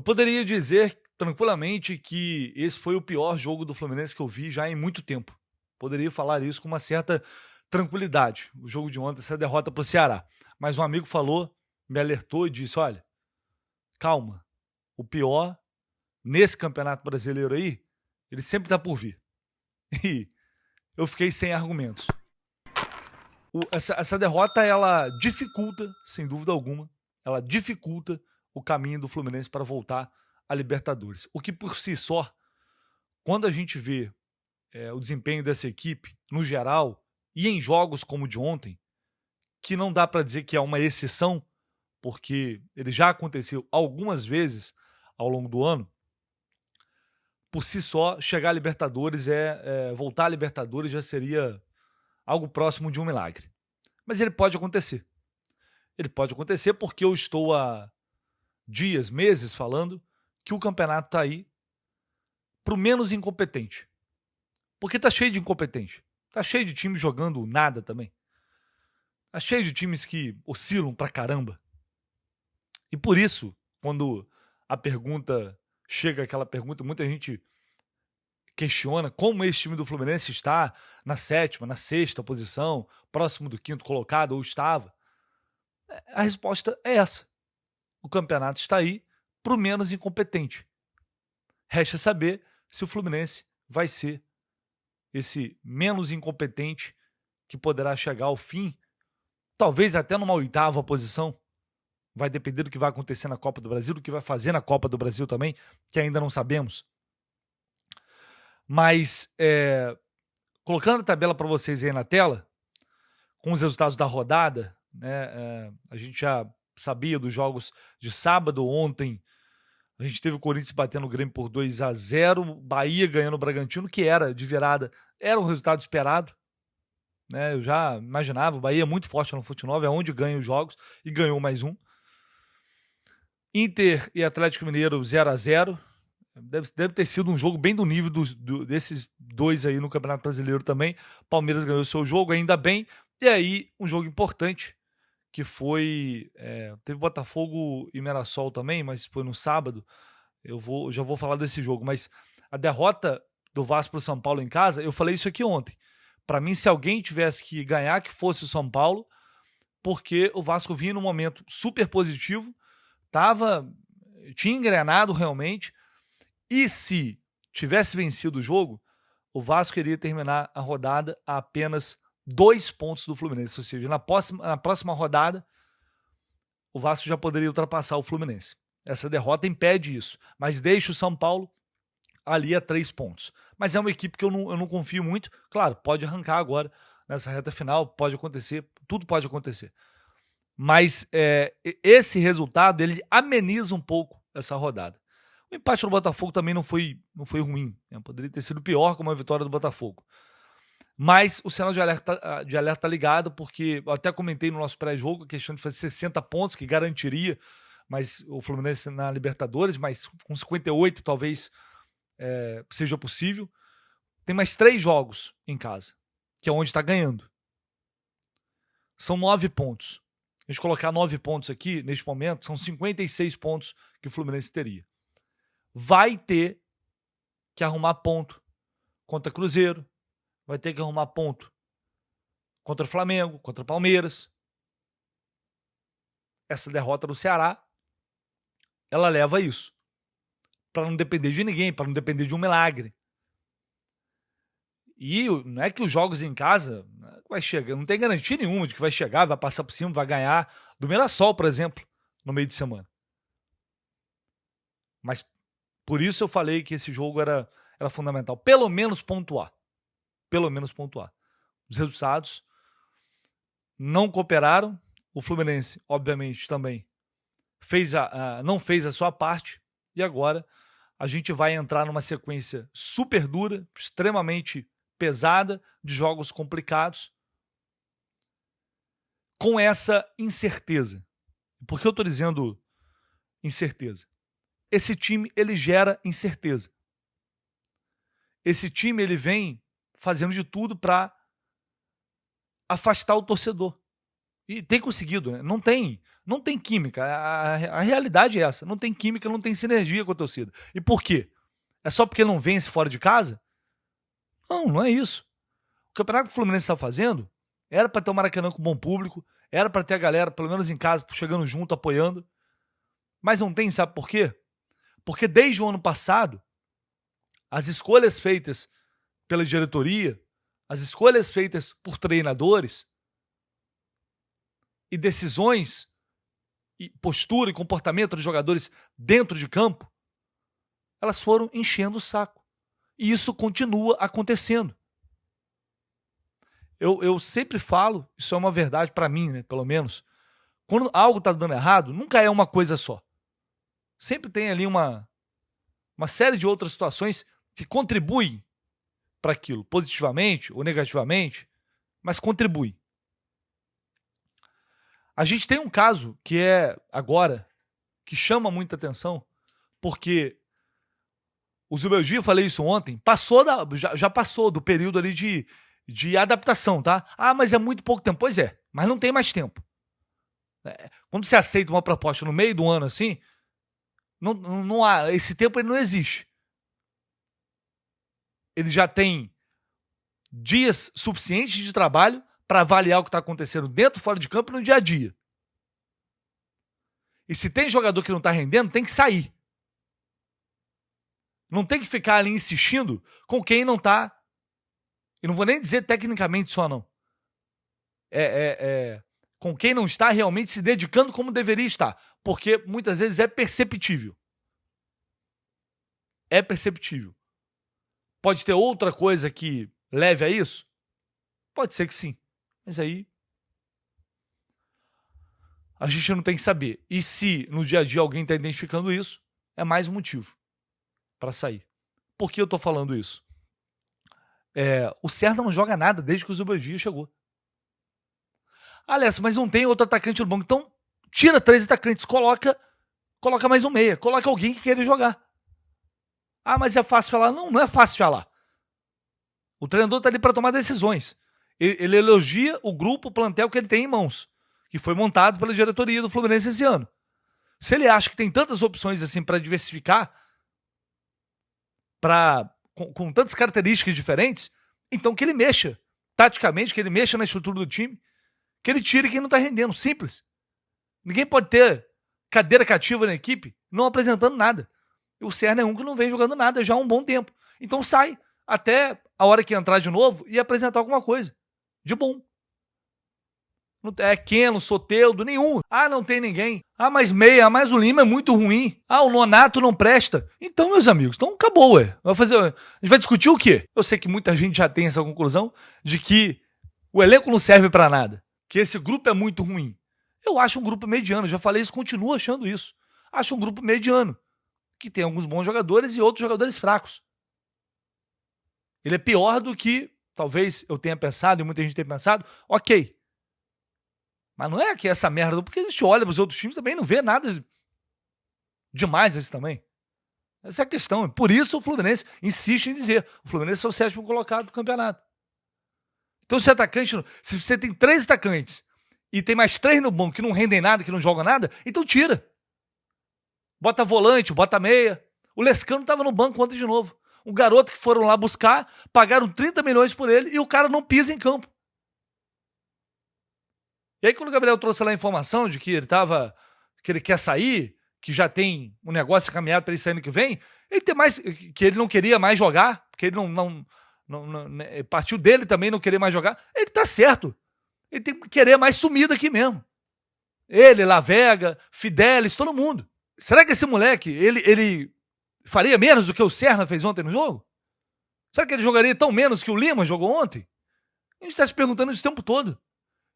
Eu poderia dizer tranquilamente que esse foi o pior jogo do Fluminense que eu vi já em muito tempo. Poderia falar isso com uma certa tranquilidade. O jogo de ontem, essa derrota para o Ceará. Mas um amigo falou, me alertou e disse: olha, calma, o pior nesse Campeonato Brasileiro aí, ele sempre está por vir. E eu fiquei sem argumentos. Essa derrota, ela dificulta, sem dúvida alguma, ela dificulta o caminho do Fluminense para voltar à Libertadores. O que por si só, quando a gente vê o desempenho dessa equipe, no geral, e em jogos como o de ontem, que não dá para dizer que é uma exceção, porque ele já aconteceu algumas vezes ao longo do ano, por si só, chegar à Libertadores, voltar à Libertadores já seria algo próximo de um milagre. Mas ele pode acontecer. Ele pode acontecer porque eu estou há dias, meses falando que o campeonato está aí para o menos incompetente. Porque tá cheio de incompetente. Tá cheio de times jogando nada também. Tá cheio de times que oscilam pra caramba. E por isso, quando a pergunta chega, aquela pergunta, muita gente questiona como esse time do Fluminense está na 7ª, na 6ª posição, próximo do 5º colocado, ou estava. A resposta é essa. O campeonato está aí pro menos incompetente. Resta saber se o Fluminense vai ser esse menos incompetente que poderá chegar ao fim, talvez até numa 8ª posição. Vai depender do que vai acontecer na Copa do Brasil, do que vai fazer na Copa do Brasil também, que ainda não sabemos. Mas, colocando a tabela para vocês aí na tela, com os resultados da rodada, né, a gente já sabia dos jogos de sábado. Ontem a gente teve o Corinthians batendo o Grêmio por 2-0, Bahia ganhando o Bragantino, que era de virada, era o resultado esperado. Né? Eu já imaginava, o Bahia é muito forte no Fute 9, é onde ganha os jogos, e ganhou mais um. Inter e Atlético Mineiro 0-0. Deve ter sido um jogo bem do nível desses dois aí no Campeonato Brasileiro também. Palmeiras ganhou o seu jogo, ainda bem. E aí, um jogo importante, que foi... teve Botafogo e Mirassol também, mas foi no sábado. Eu já vou falar desse jogo, mas a derrota do Vasco para o São Paulo em casa, eu falei isso aqui ontem. Para mim, se alguém tivesse que ganhar, que fosse o São Paulo, porque o Vasco vinha num momento super positivo, tinha engrenado realmente, e se tivesse vencido o jogo, o Vasco iria terminar a rodada a apenas 2 pontos do Fluminense, ou seja, na próxima rodada, o Vasco já poderia ultrapassar o Fluminense. Essa derrota impede isso, mas deixa o São Paulo ali a 3 pontos. Mas é uma equipe que eu não confio muito. Claro, pode arrancar agora nessa reta final, pode acontecer, tudo pode acontecer. Mas esse resultado, ele ameniza um pouco essa rodada. O empate do Botafogo também não foi ruim, né? Poderia ter sido pior com uma vitória do Botafogo. Mas o sinal de alerta ligado, porque eu até comentei no nosso pré-jogo a questão de fazer 60 pontos, que garantiria mas o Fluminense na Libertadores, mas com 58 talvez seja possível. Tem mais 3 jogos em casa, que é onde está ganhando. São 9 pontos. A gente colocar 9 pontos aqui, neste momento, são 56 pontos que o Fluminense teria. Vai ter que arrumar ponto contra Cruzeiro, vai ter que arrumar ponto contra o Flamengo, contra o Palmeiras. Essa derrota do Ceará, ela leva a isso. Para não depender de ninguém, para não depender de um milagre. E não é que os jogos em casa vai chegar, não tem garantia nenhuma de que vai chegar, vai passar por cima, vai ganhar do Mirassol, por exemplo, no meio de semana. Mas por isso eu falei que esse jogo era fundamental. Pelo menos pontuar. Pelo menos pontuar. Os resultados não cooperaram. O Fluminense, obviamente, também não fez a sua parte. E agora a gente vai entrar numa sequência super dura, extremamente pesada, de jogos complicados, com essa incerteza. Por que eu estou dizendo incerteza? Esse time, ele gera incerteza. Esse time, ele vem fazendo de tudo para afastar o torcedor. E tem conseguido, né? Não tem química. A realidade é essa. Não tem química, não tem sinergia com a torcida. E por quê? É só porque não vence fora de casa? Não, não é isso. O campeonato que o Fluminense está fazendo era para ter o Maracanã com bom público, era para ter a galera, pelo menos em casa, chegando junto, apoiando. Mas não tem, sabe por quê? Porque desde o ano passado, as escolhas feitas pela diretoria, as escolhas feitas por treinadores e decisões e postura e comportamento dos jogadores dentro de campo, elas foram enchendo o saco. E isso continua acontecendo. Eu sempre falo, isso é uma verdade para mim, né, pelo menos, quando algo está dando errado, nunca é uma coisa só. Sempre tem ali uma série de outras situações que contribuem para aquilo, positivamente ou negativamente, mas contribuem. A gente tem um caso que é agora, que chama muita atenção, porque o Zubeldia, eu falei isso ontem, já passou do período ali de adaptação, tá? Ah, mas é muito pouco tempo. Pois é, mas não tem mais tempo. Quando você aceita uma proposta no meio do ano assim, não há, esse tempo ele não existe. Ele já tem dias suficientes de trabalho para avaliar o que está acontecendo dentro e fora de campo no dia a dia. E se tem jogador que não está rendendo, tem que sair. Não tem que ficar ali insistindo com quem não está. E não vou nem dizer tecnicamente só, não. Com quem não está realmente se dedicando como deveria estar. Porque muitas vezes é perceptível. É perceptível. Pode ter outra coisa que leve a isso? Pode ser que sim. Mas aí a gente não tem que saber. E se no dia a dia alguém está identificando isso, é mais um motivo para sair. Por que eu estou falando isso? O Serna não joga nada desde que o Zubeldia chegou. Aliás, mas não tem outro atacante no banco. Então, tira 3 atacantes, coloca mais um meia. Coloca alguém que queira jogar. Ah, mas é fácil falar. Não, não é fácil falar. O treinador está ali para tomar decisões. Ele elogia o grupo, o plantel que ele tem em mãos, que foi montado pela diretoria do Fluminense esse ano. Se ele acha que tem tantas opções assim para diversificar, com tantas características diferentes, então que ele mexa taticamente, que ele mexa na estrutura do time, que ele tire quem não está rendendo. Simples. Ninguém pode ter cadeira cativa na equipe não apresentando nada. O Serna é um que não vem jogando nada já há um bom tempo. Então sai até a hora que entrar de novo e apresentar alguma coisa de bom. Não é Keno, Soteldo, nenhum. Ah, não tem ninguém. Ah, mas meia, mas o Lima é muito ruim. Ah, o Nonato não presta. Então, meus amigos, então acabou, ué. A gente vai discutir o quê? Eu sei que muita gente já tem essa conclusão de que o elenco não serve para nada, que esse grupo é muito ruim. Eu acho um grupo mediano, já falei isso, continuo achando isso. Acho um grupo mediano, que tem alguns bons jogadores e outros jogadores fracos. Ele é pior do que talvez eu tenha pensado e muita gente tenha pensado. Ok. Mas não é que essa merda, porque a gente olha para os outros times também não vê nada demais esse também. Essa é a questão. Por isso o Fluminense insiste em dizer: o Fluminense é o 7º colocado do campeonato. Então, se você tem 3 atacantes e tem mais 3 no banco que não rendem nada, que não jogam nada, então tira. Bota volante, bota meia. O Lescano estava no banco ontem de novo. Um garoto que foram lá buscar, pagaram 30 milhões por ele e o cara não pisa em campo. E aí, quando o Gabriel trouxe lá a informação de que ele quer sair, que já tem um negócio encaminhado para ele sair ano que vem, que ele não queria mais jogar, porque ele partiu dele também não querer mais jogar, ele tá certo. Ele tem que querer mais sumida aqui mesmo. Ele, Lavega, Fidelis, todo mundo. Será que esse moleque, ele faria menos do que o Serna fez ontem no jogo? Será que ele jogaria tão menos que o Lima jogou ontem? A gente está se perguntando isso o tempo todo.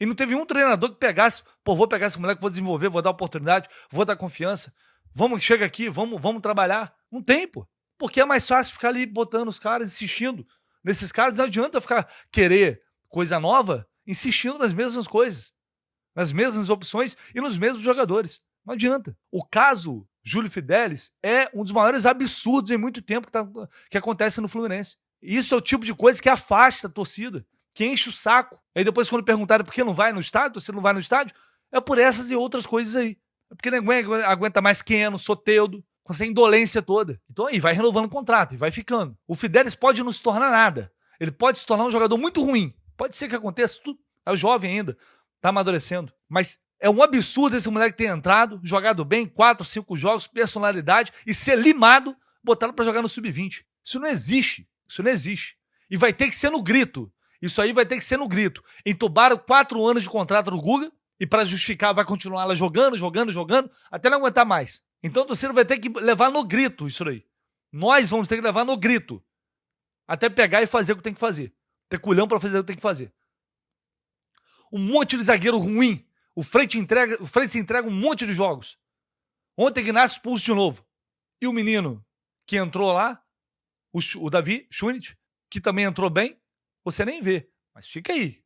E não teve um treinador que pegasse, vou pegar esse moleque, vou desenvolver, vou dar oportunidade, vou dar confiança. Chega aqui, vamos trabalhar. Não tem, pô. Porque é mais fácil ficar ali botando os caras, insistindo nesses caras. Não adianta querer coisa nova, insistindo nas mesmas coisas, nas mesmas opções e nos mesmos jogadores. Não adianta. O caso Júlio Fidelis é um dos maiores absurdos em muito tempo que acontece no Fluminense. Isso é o tipo de coisa que afasta a torcida, que enche o saco. Aí depois quando perguntaram por que não vai no estádio, você não vai no estádio, é por essas e outras coisas aí. É porque ninguém aguenta mais Keno, Soteldo, com essa indolência toda. Então aí vai renovando o contrato e vai ficando. O Fidelis pode não se tornar nada. Ele pode se tornar um jogador muito ruim. Pode ser que aconteça, tudo. É jovem ainda, tá amadurecendo. Mas é um absurdo esse moleque ter entrado, jogado bem, 4, 5 jogos, personalidade, e ser limado, botado pra jogar no sub-20. Isso não existe. Isso não existe. E vai ter que ser no grito. Isso aí vai ter que ser no grito. Entubaram 4 anos de contrato do Guga, e para justificar vai continuar lá jogando, até não aguentar mais. Então o torcedor vai ter que levar no grito isso aí. Nós vamos ter que levar no grito. Até pegar e fazer o que tem que fazer. Ter culhão para fazer o que tem que fazer. Um monte de zagueiro ruim. O Freitas entrega um monte de jogos. Ontem Ignacio expulso de novo. E o menino que entrou lá, o Davi Schunit, que também entrou bem, você nem vê. Mas fica aí.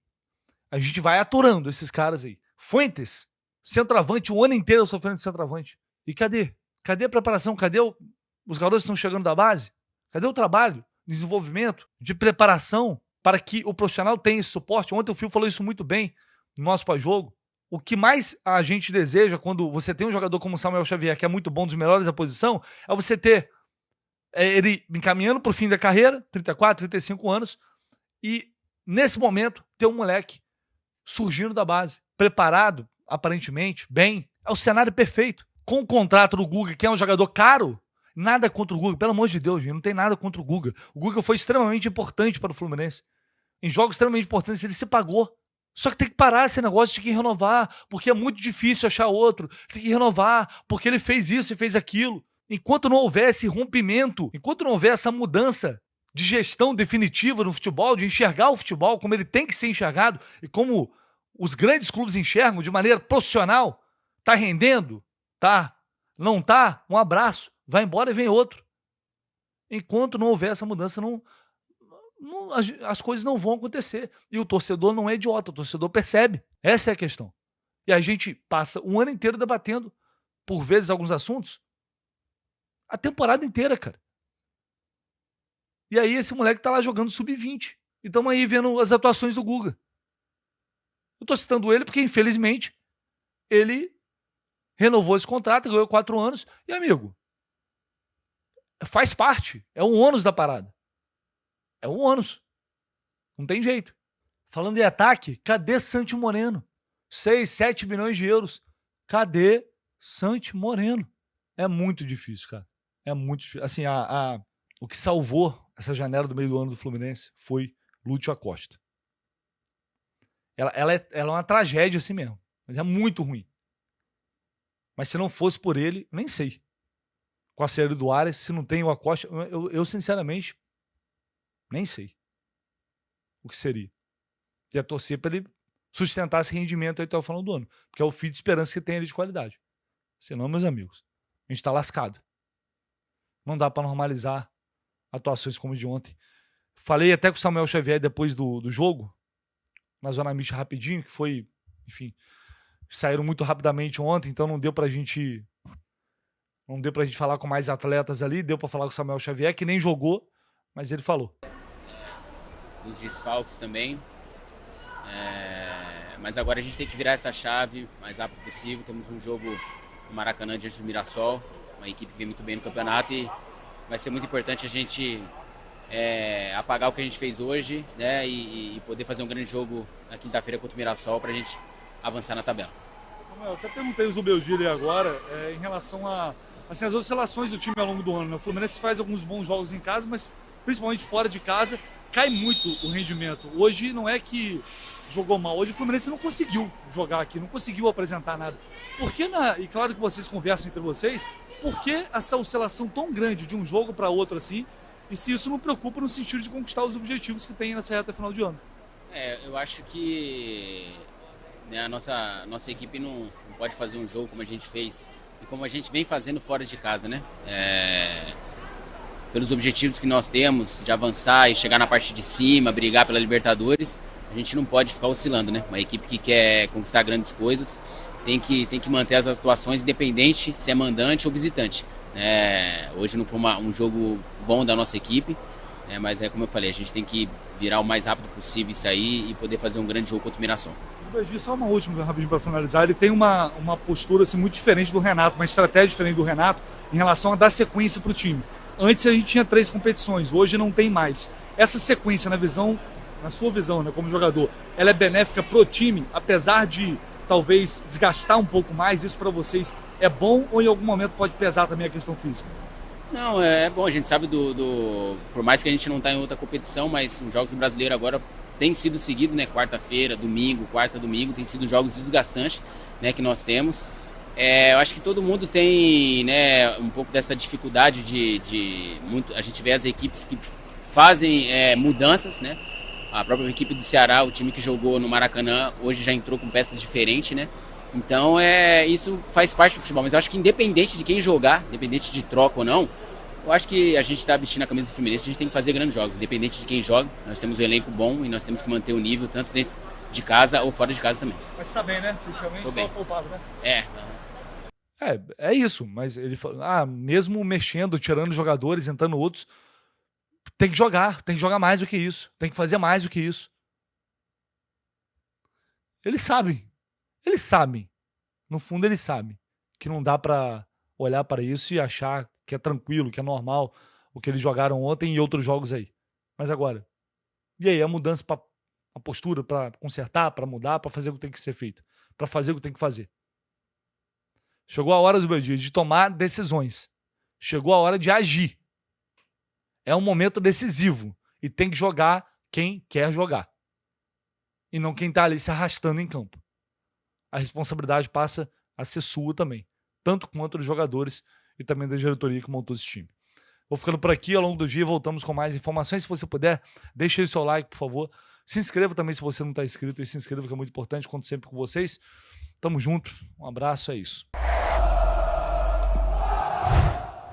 A gente vai aturando esses caras aí. Fuentes, centroavante, o ano inteiro sofrendo de centroavante. E cadê? Cadê a preparação? Cadê os garotos que estão chegando da base? Cadê o trabalho, desenvolvimento, de preparação para que o profissional tenha esse suporte? Ontem o Fio falou isso muito bem no nosso pós-jogo. O que mais a gente deseja quando você tem um jogador como o Samuel Xavier, que é muito bom, dos melhores da posição, é você ter ele encaminhando para o fim da carreira, 34, 35 anos, e nesse momento ter um moleque surgindo da base, preparado, aparentemente, bem. É o cenário perfeito. Com o contrato do Guga, que é um jogador caro, nada contra o Guga, pelo amor de Deus, gente, não tem nada contra o Guga. O Guga foi extremamente importante para o Fluminense. Em jogos extremamente importantes, ele se pagou. Só que tem que parar esse negócio de que renovar, porque é muito difícil achar outro. Tem que renovar, porque ele fez isso e fez aquilo. Enquanto não houver esse rompimento, enquanto não houver essa mudança de gestão definitiva no futebol, de enxergar o futebol como ele tem que ser enxergado e como os grandes clubes enxergam de maneira profissional, tá rendendo? Tá. Não tá? Um abraço. Vai embora e vem outro. Enquanto não houver essa mudança, as coisas não vão acontecer. E o torcedor não é idiota, o torcedor percebe. Essa é a questão. E a gente passa um ano inteiro debatendo, por vezes, alguns assuntos, a temporada inteira, cara. E aí esse moleque tá lá jogando sub-20. E estamos aí vendo as atuações do Guga. Eu tô citando ele porque, infelizmente, ele renovou esse contrato, ganhou 4 anos. E, amigo, faz parte. É um ônus da parada. É um ônus. Não tem jeito. Falando em ataque, cadê Santi Moreno? 6, 7 milhões de euros. Cadê Santi Moreno? É muito difícil, cara. É muito difícil. Assim, o que salvou essa janela do meio do ano do Fluminense foi Lúcio Acosta. Ela é uma tragédia assim mesmo. Mas é muito ruim. Mas se não fosse por ele, nem sei. Com a série do Ares, se não tem o Acosta, eu sinceramente nem sei o que seria. Ia torcer para ele sustentar esse rendimento aí até o final do ano. Porque é o fio de esperança que tem ele de qualidade. Senão, meus amigos, a gente está lascado. Não dá para normalizar atuações como a de ontem. Falei até com o Samuel Xavier depois do jogo, na Zona Mista rapidinho, que foi, enfim, saíram muito rapidamente ontem, então não deu pra gente falar com mais atletas ali, deu pra falar com o Samuel Xavier, que nem jogou, mas ele falou. Os desfalques também. Mas agora a gente tem que virar essa chave o mais rápido possível. Temos um jogo no Maracanã diante do Mirassol, uma equipe que vem muito bem no campeonato, e vai ser muito importante a gente apagar o que a gente fez hoje, né, e poder fazer um grande jogo na quinta-feira contra o Mirassol para a gente avançar na tabela. Samuel, até perguntei o Zubeldia agora em relação a assim, as oscilações do time ao longo do ano. Né? O Fluminense faz alguns bons jogos em casa, mas principalmente fora de casa cai muito o rendimento. Hoje não é que jogou mal, hoje o Fluminense não conseguiu jogar aqui, não conseguiu apresentar nada. Por que, e claro que vocês conversam entre vocês, por que essa oscilação tão grande de um jogo para outro assim? E se isso não preocupa no sentido de conquistar os objetivos que tem nessa reta final de ano? Eu acho que a nossa equipe não pode fazer um jogo como a gente fez e como a gente vem fazendo fora de casa, né? Pelos objetivos que nós temos de avançar e chegar na parte de cima, brigar pela Libertadores, a gente não pode ficar oscilando, né? Uma equipe que quer conquistar grandes coisas tem que manter as atuações independente se é mandante ou visitante. Hoje não foi um jogo bom da nossa equipe, Mas é como eu falei, a gente tem que virar o mais rápido possível isso aí e poder fazer um grande jogo contra o Mirassol. Zubeldinho, só uma última rapidinho para finalizar. Ele tem uma postura assim, muito diferente do Renato, uma estratégia diferente do Renato em relação a dar sequência para o time. Antes a gente tinha 3 competições, hoje não tem mais. Essa sequência, na sua visão, né, como jogador, ela é benéfica pro time, apesar de talvez desgastar um pouco mais? Isso para vocês é bom ou em algum momento pode pesar também a questão física? Não, é bom, a gente sabe por mais que a gente não está em outra competição, mas os jogos do Brasileiro agora têm sido seguidos, né? Quarta-feira, domingo, quarta, domingo, tem sido jogos desgastantes, né, que nós temos. Eu acho que todo mundo tem, né, um pouco dessa dificuldade a gente vê as equipes que fazem mudanças, né? A própria equipe do Ceará, o time que jogou no Maracanã, hoje já entrou com peças diferentes, né? Então isso faz parte do futebol, mas eu acho que independente de quem jogar, independente de troca ou não, eu acho que a gente está vestindo a camisa do Fluminense, a gente tem que fazer grandes jogos, independente de quem joga. Nós temos um elenco bom e nós temos que manter o nível, tanto dentro de casa ou fora de casa também. Mas tá bem, né? Fisicamente, só poupado, né? É isso, mas ele falou, mesmo mexendo, tirando jogadores, entrando outros, tem que jogar mais do que isso, tem que fazer mais do que isso. Eles sabem, no fundo eles sabem que não dá pra olhar para isso e achar que é tranquilo, que é normal o que eles jogaram ontem e outros jogos aí. Mas agora, e aí a mudança, a postura para consertar, para mudar, para fazer o que tem que ser feito, para fazer o que tem que fazer. Chegou a hora do meu dia de tomar decisões. Chegou a hora de agir. É um momento decisivo e tem que jogar quem quer jogar. E não quem tá ali se arrastando em campo. A responsabilidade passa a ser sua também, tanto quanto dos jogadores e também da diretoria que montou esse time. Vou ficando por aqui, ao longo do dia voltamos com mais informações. Se você puder, deixe aí o seu like, por favor. Se inscreva também se você não está inscrito, e se inscreva que é muito importante, conto sempre com vocês. Tamo junto, um abraço, é isso.